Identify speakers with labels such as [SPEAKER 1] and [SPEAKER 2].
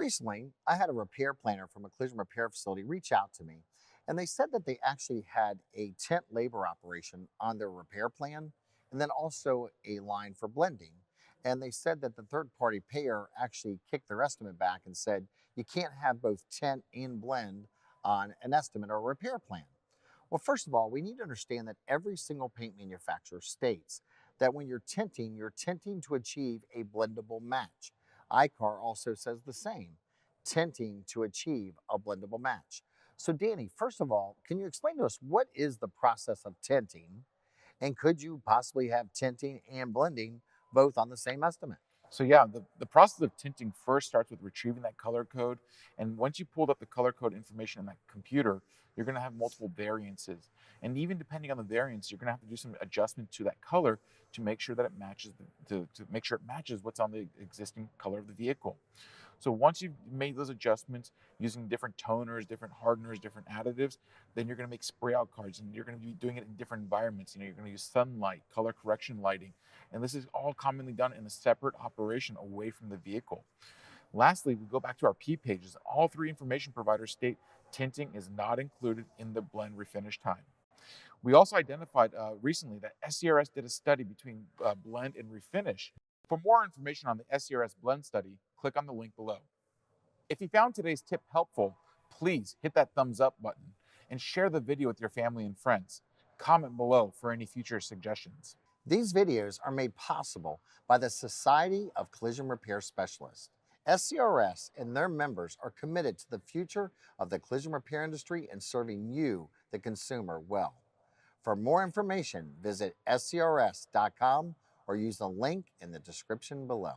[SPEAKER 1] Recently, I had a repair planner from a collision repair facility reach out to me, and they said that they actually had a tent labor operation on their repair plan and then also a line for blending. And they said that the third party payer actually kicked their estimate back and said you can't have both tent and blend on an estimate or a repair plan. Well, first of all, we need to understand that every single paint manufacturer states that when you're tinting to achieve a blendable match. iCar also says the same, tinting to achieve a blendable match. So, Danny, first of all, can you explain to us what is the process of tinting? And could you possibly have tinting and blending both on the same estimate?
[SPEAKER 2] So yeah, the process of tinting first starts with retrieving that color code. And once you pulled up the color code information in that computer, you're gonna have multiple variances. And even depending on the variance, you're gonna have to do some adjustment to that color to make sure that it matches, to make sure it matches what's on the existing color of the vehicle. So once you've made those adjustments using different toners, different hardeners, different additives, then you're gonna make spray out cards and you're gonna be doing it in different environments. You're gonna use sunlight, color correction lighting, and this is all commonly done in a separate operation away from the vehicle. Lastly, we go back to our P pages. All three information providers state tinting is not included in the blend refinish time. We also identified recently that SCRS did a study between blend and refinish. For more information on the SCRS blend study, click on the link below. If you found today's tip helpful, please hit that thumbs up button and share the video with your family and friends. Comment below for any future suggestions.
[SPEAKER 1] These videos are made possible by the Society of Collision Repair Specialists. SCRS and their members are committed to the future of the collision repair industry and serving you, the consumer, well. For more information, visit scrs.com or use the link in the description below.